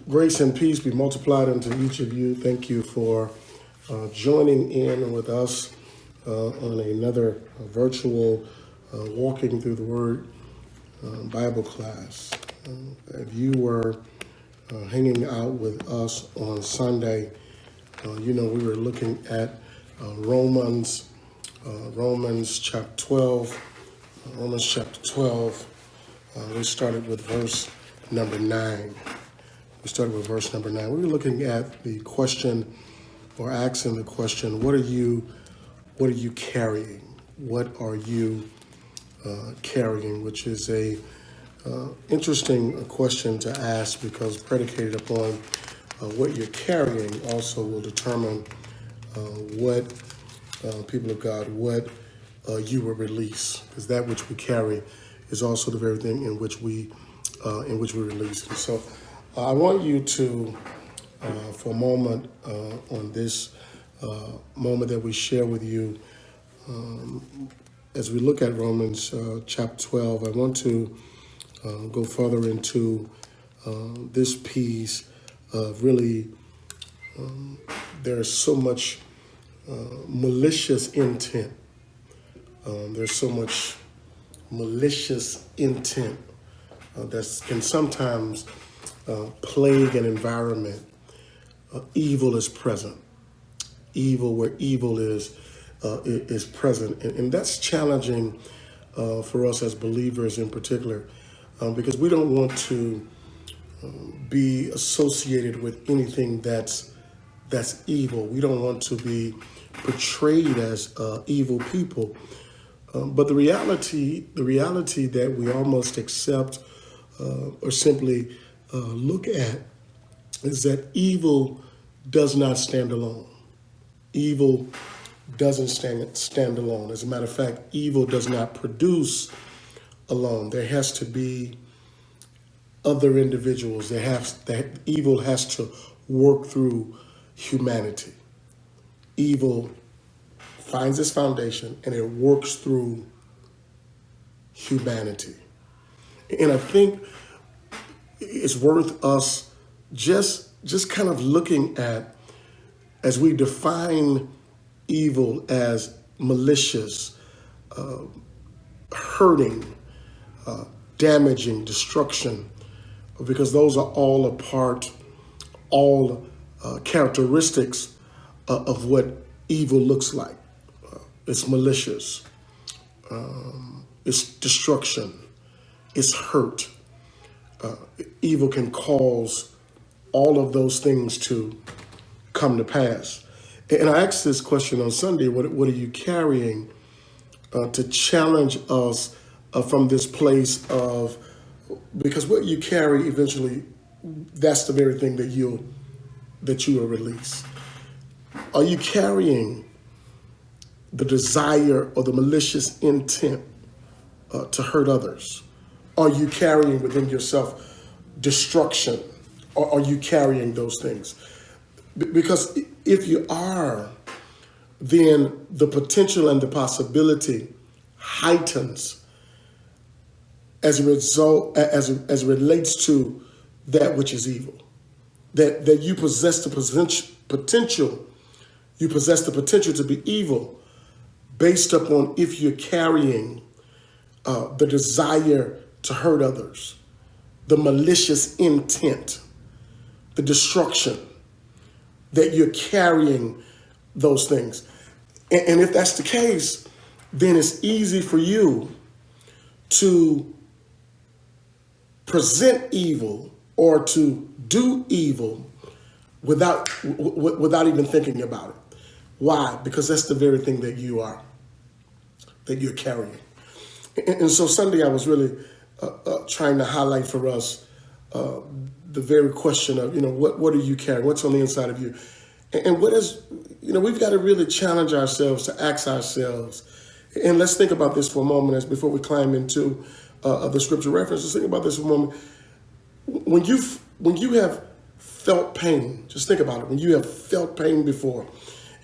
Grace and peace be multiplied unto each of you. Thank you for joining in with us on another virtual Walking Through the Word Bible class. If you were hanging out with us on Sunday, we were looking at Romans chapter 12. Romans chapter 12. We started with verse number 9. We were looking at the question, or asking the question, what are you carrying? What are you carrying? Which is a interesting question to ask, because predicated upon what you're carrying also will determine what people of God, what you will release, because that which we carry is also the very thing in which we release. And so I want you to, for a moment, on this moment that we share with you, as we look at Romans chapter 12, I want to go further into this piece of really, there's so much malicious intent. There's so much malicious intent that can sometimes plague an environment. Evil is present. Evil, where evil is present, and that's challenging for us as believers in particular, because we don't want to be associated with anything that's evil. We don't want to be portrayed as evil people. But the reality that we almost accept or simply look at is that evil does not stand alone. Evil doesn't stand alone. As a matter of fact, evil does not produce alone. There has to be other individuals. Evil has to work through humanity. Evil finds its foundation and it works through humanity. And I think it's worth us just kind of looking at, as we define evil as malicious, hurting, damaging, destruction, because those are all characteristics of what evil looks like. It's malicious, it's destruction, it's hurt. Evil can cause all of those things to come to pass. And I asked this question on Sunday, what are you carrying, to challenge us from this place of, because what you carry eventually, that's the very thing that you will release. Are you carrying the desire or the malicious intent to hurt others? Are you carrying within yourself destruction? Or are you carrying those things? Because if you are, then the potential and the possibility heightens as a result, as it relates to that which is evil. That you possess the potential. You possess the potential to be evil, based upon if you're carrying the desire to hurt others, the malicious intent, the destruction, that you're carrying those things. And if that's the case, then it's easy for you to present evil or to do evil without even thinking about it. Why? Because that's the very thing that you're carrying. And so Sunday I was really trying to highlight for us the very question of, what are you carrying? What's on the inside of you? And what is, we've got to really challenge ourselves to ask ourselves. And let's think about this for a moment as before we climb into the scripture references. Think about this for a moment. When you have felt pain, just think about it. When you have felt pain before,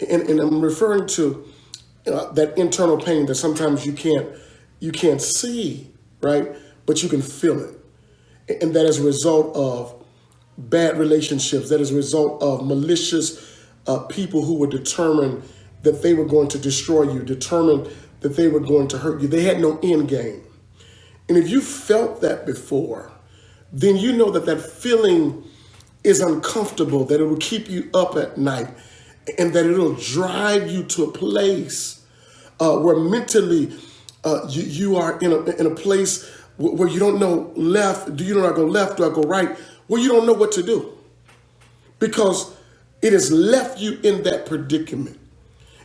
and I'm referring to that internal pain that sometimes you can't see, right? But you can feel it. And that is a result of bad relationships, that is a result of malicious people who were determined that they were going to destroy you, determined that they were going to hurt you. They had no end game. And if you felt that before, then you know that that feeling is uncomfortable, that it will keep you up at night, and that it'll drive you to a place where mentally you are in a place where you don't know left. Do you know I go left? Do I go right? Well, you don't know what to do because it has left you in that predicament.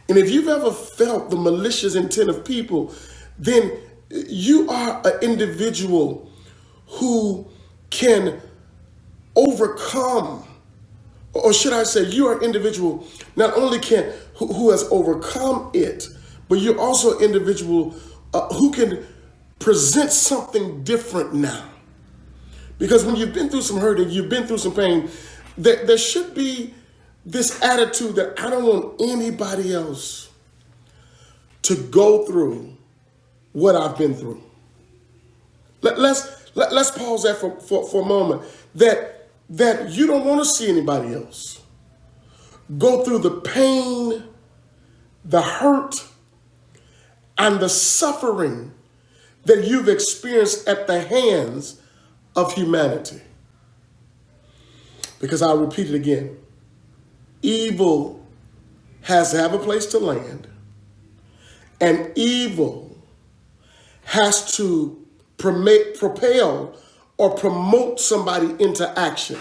And if you've ever felt the malicious intent of people, then you are an individual who can overcome, or should I say, you are an individual not only who has overcome it, but you're also an individual who can present something different now. Because when you've been through some hurt and you've been through some pain, there should be this attitude that I don't want anybody else to go through what I've been through. Let's pause that for a moment. That you don't want to see anybody else go through the pain, the hurt, and the suffering that you've experienced at the hands of humanity. Because I'll repeat it again. Evil has to have a place to land, and evil has to propel or promote somebody into action.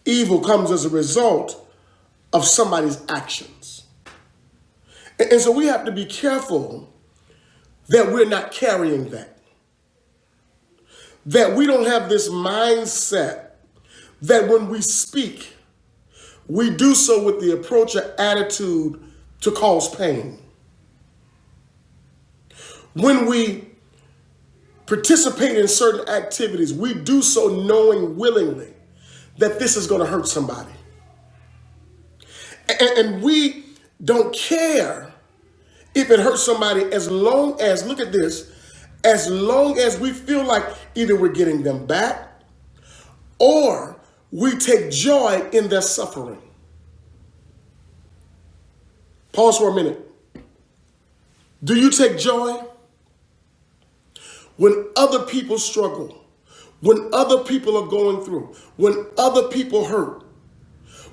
Evil comes as a result of somebody's actions. And so we have to be careful that we're not carrying that. That we don't have this mindset that when we speak, we do so with the approach or attitude to cause pain. When we participate in certain activities, we do so knowing willingly that this is going to hurt somebody. And we don't care if it hurts somebody as long as, look at this, as long as we feel like either we're getting them back or we take joy in their suffering. Pause for a minute. Do you take joy when other people struggle, when other people are going through, when other people hurt,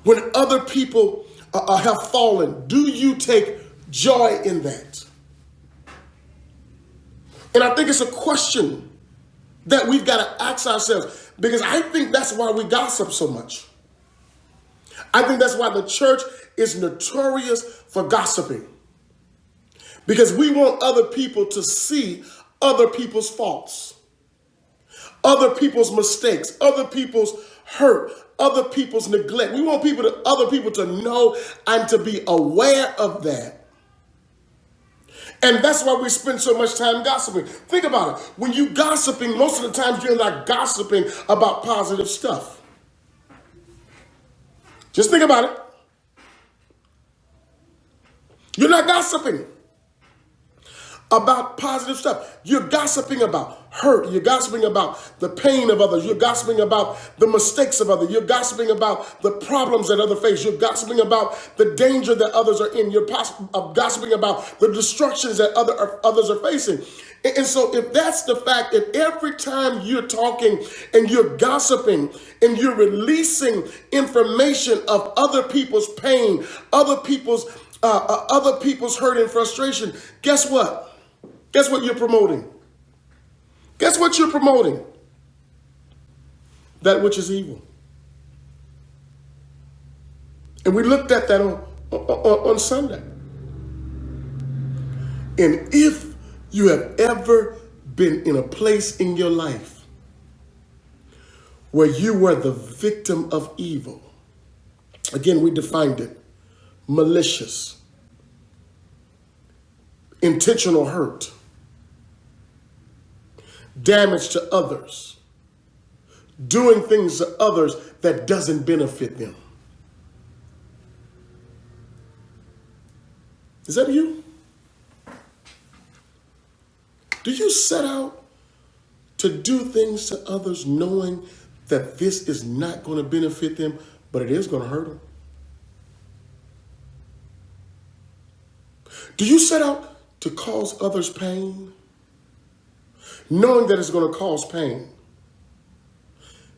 when other people have fallen? Do you take joy in that? And I think it's a question that we've got to ask ourselves, because I think that's why we gossip so much. I think that's why the church is notorious for gossiping, because we want other people to see other people's faults, other people's mistakes, other people's hurt, other people's neglect. We want other people to know and to be aware of that. And that's why we spend so much time gossiping. Think about it. When you gossiping, most of the times you're not gossiping about positive stuff. Just think about it. You're not gossiping about positive stuff. You're gossiping about hurt. You're gossiping about the pain of others. You're gossiping about the mistakes of others. You're gossiping about the problems that others face. You're gossiping about the danger that others are in. You're gossiping about the destructions that others are facing. And so if that's the fact, if every time you're talking and you're gossiping and you're releasing information of other people's pain, other people's hurt and frustration, guess what? Guess what you're promoting? Guess what you're promoting? That which is evil. And we looked at that on Sunday. And if you have ever been in a place in your life where you were the victim of evil, again, we defined it: malicious, intentional hurt, damage to others, doing things to others that doesn't benefit them. Is that you? Do you set out to do things to others knowing that this is not going to benefit them, but it is going to hurt them? Do you set out to cause others pain, knowing that it's going to cause pain?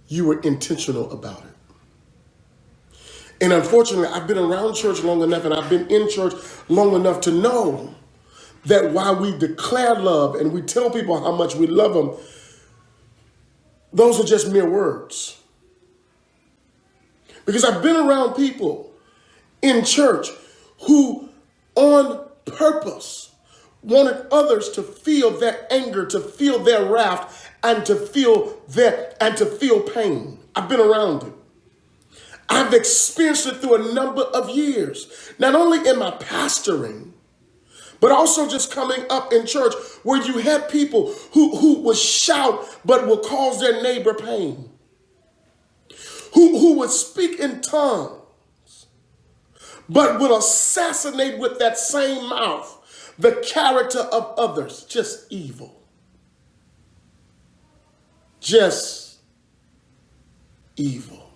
You were intentional about it. And unfortunately, I've been around church long enough, and I've been in church long enough to know that while we declare love and we tell people how much we love them, those are just mere words. Because I've been around people in church who, on purpose, wanted others to feel their anger, to feel their wrath, and to feel pain. I've been around it. I've experienced it through a number of years, not only in my pastoring, but also just coming up in church, where you had people who would shout but would cause their neighbor pain, who would speak in tongues but would assassinate with that same mouth the character of others. Just evil. Just evil.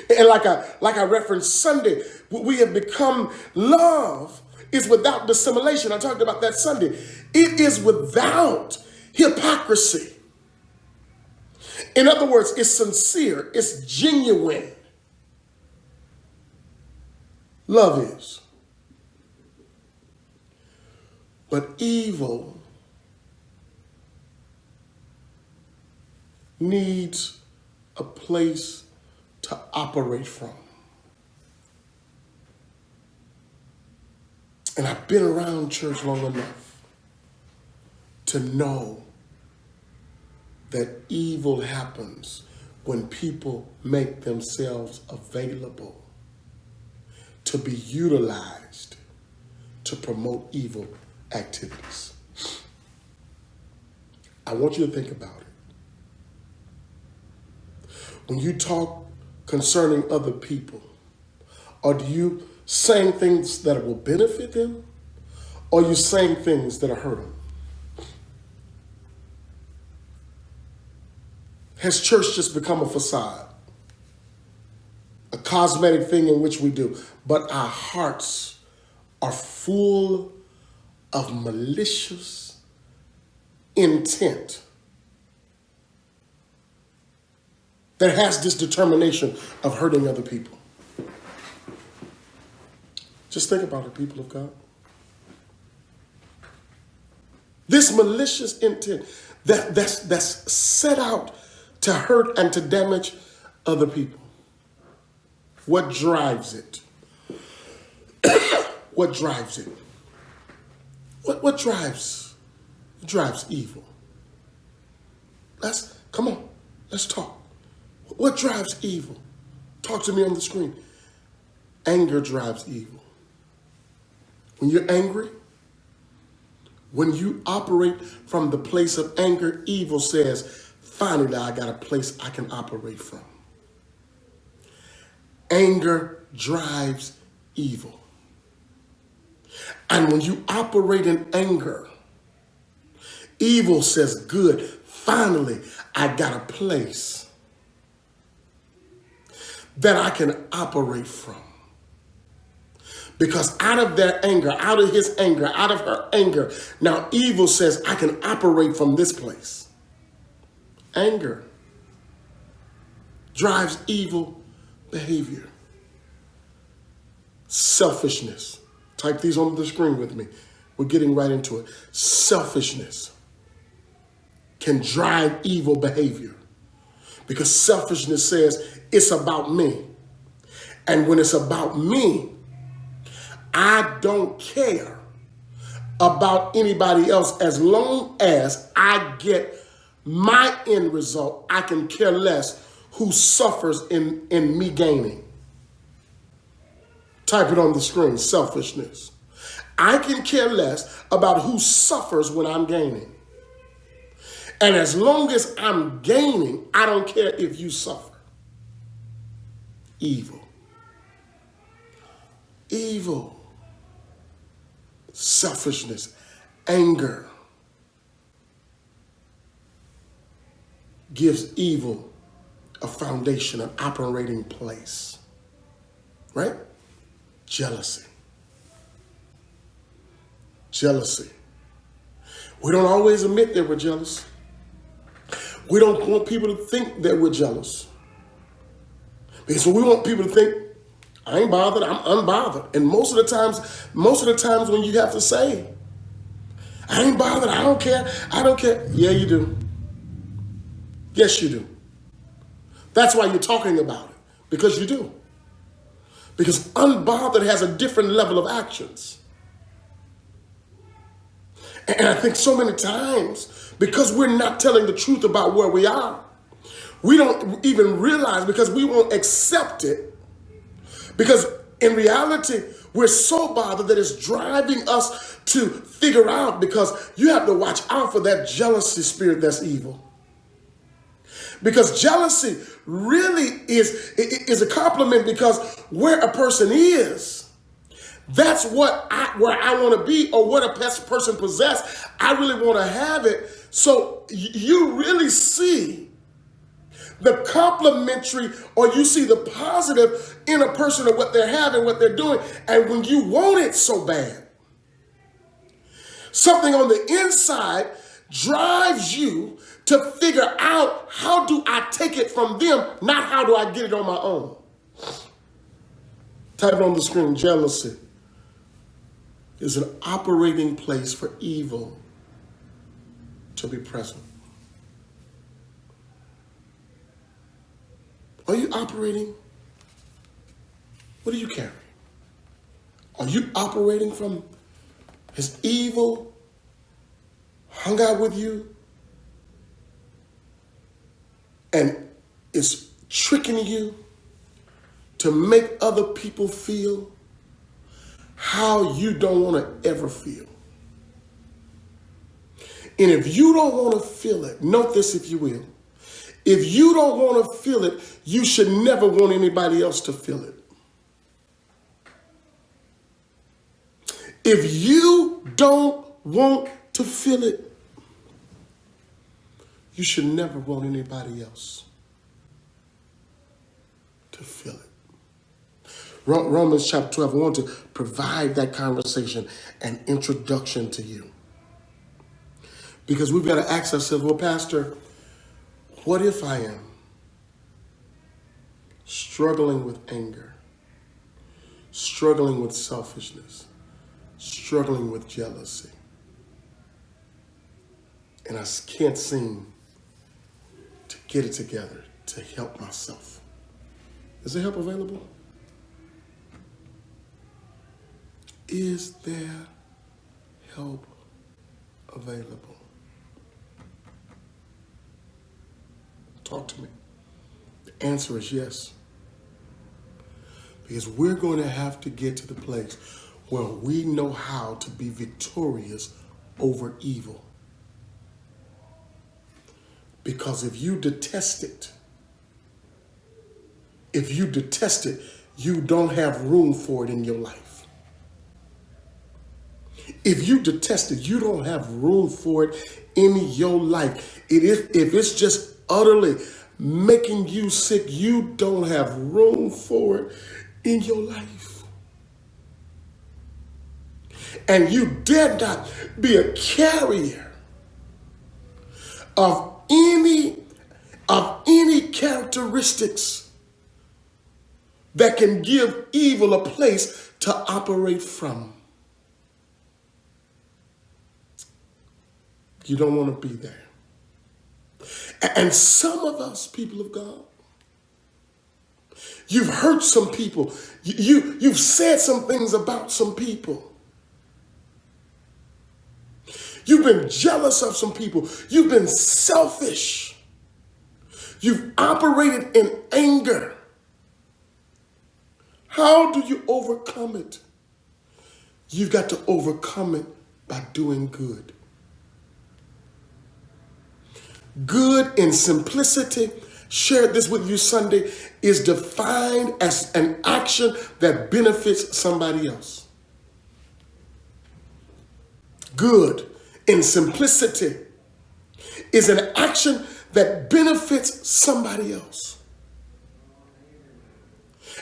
And like I referenced Sunday, we have become, love is without dissimulation. I talked about that Sunday. It is without hypocrisy. In other words, it's sincere, it's genuine. Love is. But evil needs a place to operate from. And I've been around church long enough to know that evil happens when people make themselves available to be utilized to promote evil activities. I want you to think about it. When you talk concerning other people, or do you saying things that will benefit them, or are you saying things that will hurt them? Has church just become a facade, a cosmetic thing in which we do, but our hearts are full of malicious intent that has this determination of hurting other people? Just think about it, people of God. This malicious intent that's set out to hurt and to damage other people. What drives it? What drives it? What drives evil? Come on, let's talk. What drives evil? Talk to me on the screen. Anger drives evil. When you're angry, when you operate from the place of anger, evil says, finally, I got a place I can operate from. Anger drives evil. And when you operate in anger, evil says, good, finally, I got a place that I can operate from. Because out of their anger, out of his anger, out of her anger, now evil says, I can operate from this place. Anger drives evil behavior. Selfishness. Type these on the screen with me. We're getting right into it. Selfishness can drive evil behavior, because selfishness says it's about me. And when it's about me, I don't care about anybody else. As long as I get my end result, I can care less who suffers in me gaining. Type it on the screen, selfishness. I can care less about who suffers when I'm gaining. And as long as I'm gaining, I don't care if you suffer. Evil. Evil. Selfishness. Anger gives evil a foundation, an operating place, right? Jealousy. Jealousy. We don't always admit that we're jealous. We don't want people to think that we're jealous. Because we want people to think, I ain't bothered, I'm unbothered. And most of the times when you have to say, I ain't bothered, I don't care. Yeah, you do. Yes, you do. That's why you're talking about it, because you do. Because unbothered has a different level of actions. And I think so many times, because we're not telling the truth about where we are, we don't even realize, because we won't accept it. Because in reality, we're so bothered that it's driving us to figure out, because you have to watch out for that jealousy spirit that's evil. Because jealousy really is a compliment, because where a person is, that's where I want to be, or what a person possess. I really want to have it. So you really see the complimentary, or you see the positive in a person of what they're having, what they're doing. And when you want it so bad, something on the inside drives you to figure out, how do I take it from them, not how do I get it on my own. Type it on the screen. Jealousy is an operating place for evil to be present. Are you operating? What do you carry? Are you operating from his evil hung out with you and is tricking you to make other people feel how you don't want to ever feel? And if you don't want to feel it, note this if you will. If you don't want to feel it, you should never want anybody else to feel it. If you don't want to feel it, you should never want anybody else to feel it. Romans chapter 12, I want to provide that conversation and introduction to you. Because we've got to ask ourselves, well, Pastor, what if I am struggling with anger, struggling with selfishness, struggling with jealousy, and I can't seem to get it together to help myself? Is there help available? Is there help available? Talk to me. The answer is yes. Because we're going to have to get to the place where we know how to be victorious over evil. Because if you detest it, you don't have room for it in your life. If you detest it, you don't have room for it in your life. If it's just utterly making you sick, you don't have room for it in your life. And you dare not be a carrier of any characteristics that can give evil a place to operate from. You don't want to be there. And some of us, people of God, you've hurt some people. You've said some things about some people. You've been jealous of some people. You've been selfish. You've operated in anger. How do you overcome it? You've got to overcome it by doing good. Good in simplicity, shared this with you Sunday, is defined as an action that benefits somebody else. Good in simplicity is an action that benefits somebody else.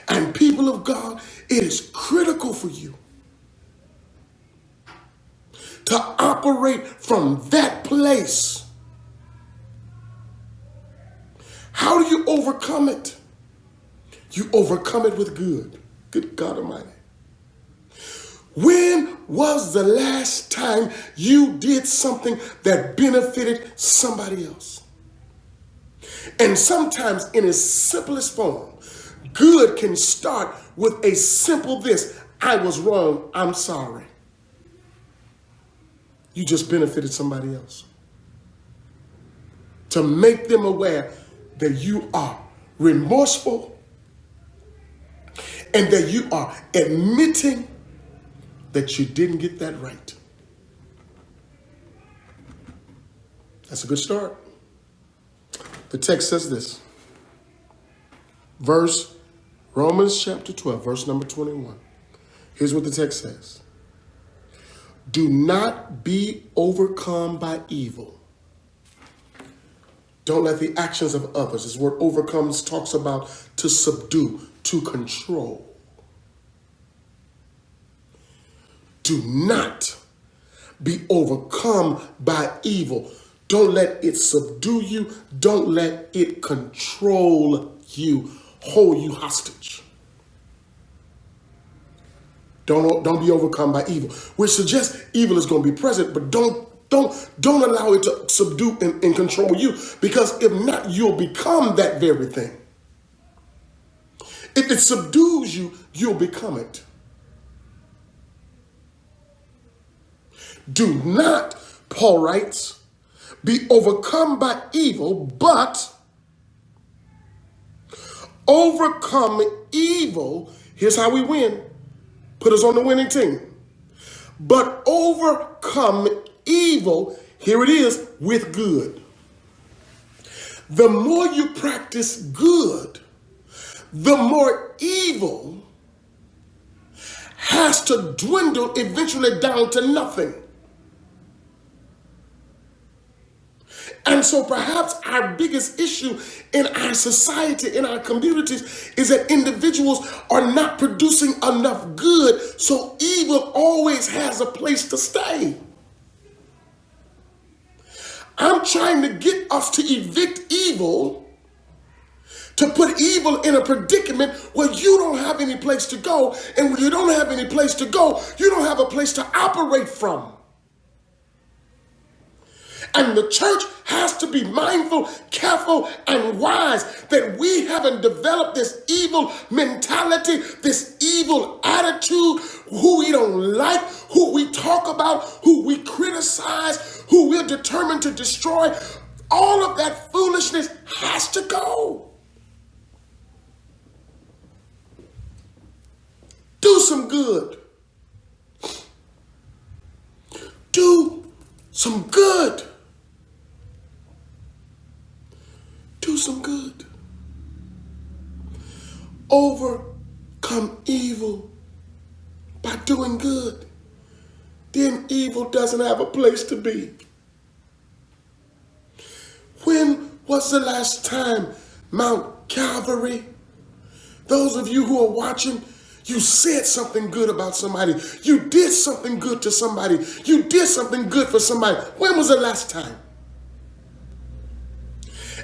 And people of God, it is critical for you to operate from that place. How do you overcome it? You overcome it with good. Good God Almighty. When was the last time you did something that benefited somebody else? And sometimes in its simplest form, good can start with a simple this: I was wrong, I'm sorry. You just benefited somebody else. To make them aware that you are remorseful and that you are admitting that you didn't get that right. That's a good start. The text says this. Romans chapter 12, verse number 21. Here's what the text says. Do not be overcome by evil. Don't let the actions of others, this word overcomes talks about to subdue, to control. Do not be overcome by evil. Don't let it subdue you. Don't let it control you, hold you hostage. Don't be overcome by evil, which suggests evil is going to be present, but don't allow it to subdue and control you, because if not, you'll become that very thing. If it subdues you, you'll become it. Do not, Paul writes, be overcome by evil, but overcome evil. Here's how we win. Put us on the winning team. But overcome evil, here it is, with good. The more you practice good, the more evil has to dwindle eventually down to nothing. And so perhaps our biggest issue in our society, in our communities, is that individuals are not producing enough good, so evil always has a place to stay. I'm trying to get us to evict evil, to put evil in a predicament where you don't have any place to go, and when you don't have any place to go, you don't have a place to operate from. And the church has to be mindful, careful, and wise that we haven't developed this evil mentality, this evil attitude, who we don't like, who we talk about, who we criticize, who we're determined to destroy. All of that foolishness has to go. Do some good. Do some good. Do some good. Overcome evil by doing good. Then evil doesn't have a place to be. When was the last time Mount Calvary, those of you who are watching, you said something good about somebody. You did something good to somebody. You did something good for somebody. When was the last time?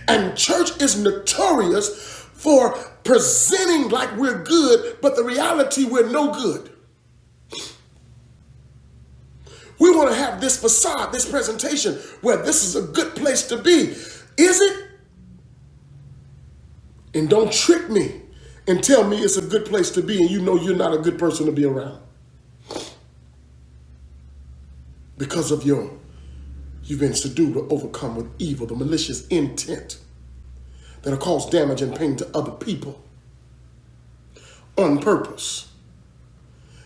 And church is notorious for presenting like we're good, but the reality, we're no good. We want to have this facade, this presentation, where this is a good place to be. Is it? And don't trick me and tell me it's a good place to be and you know you're not a good person to be around. Because of you've been subdued or overcome with evil, the malicious intent that'll cause damage and pain to other people on purpose.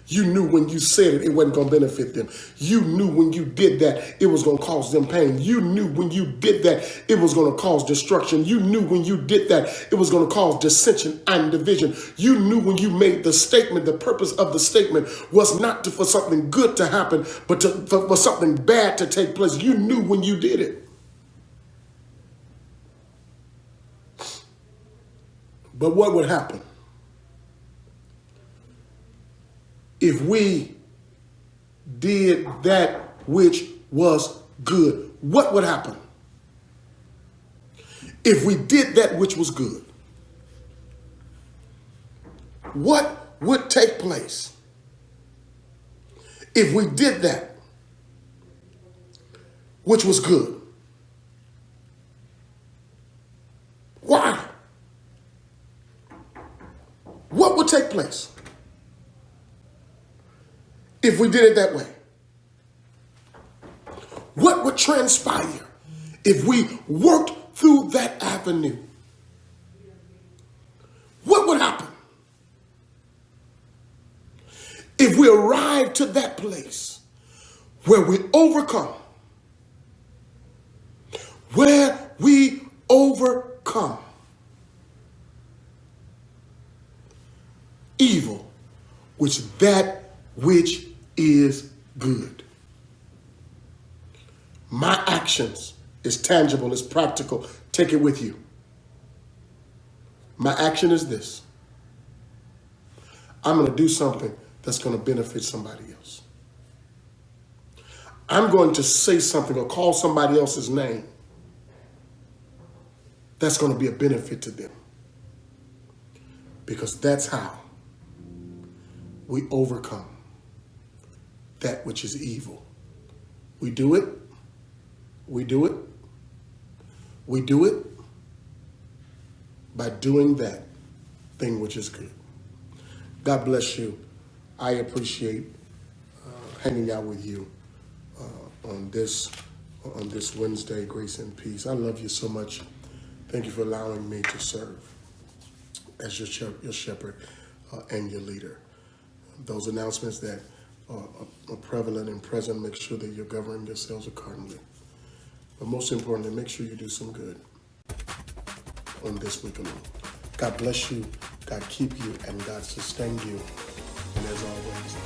You knew when you said it, it wasn't going to benefit them. You knew when you did that, it was going to cause them pain. You knew when you did that, it was going to cause destruction. You knew when you did that, it was going to cause dissension and division. You knew when you made the statement, the purpose of the statement was not for something good to happen, but for something bad to take place. You knew when you did it. But what would happen if we did that which was good, what would happen? If we did that which was good, what would take place? If we did that which was good. Why? What would take place if we did it that way? What would transpire if we worked through that avenue? What would happen? If we arrive to that place where we overcome, evil, that which is good. My actions is tangible, it's practical. Take it with you. My action is this. I'm going to do something that's going to benefit somebody else. I'm going to say something or call somebody else's name that's going to be a benefit to them. Because that's how we overcome that which is evil. We do it. We do it. We do it by doing that thing which is good. God bless you. I appreciate hanging out with you on this Wednesday, Grace and Peace. I love you so much. Thank you for allowing me to serve as your shepherd and your leader. Those announcements that are prevalent and present, make sure that you're governing yourselves accordingly. But most importantly, make sure you do some good on this week alone. God bless you, God keep you, and God sustain you. And as always,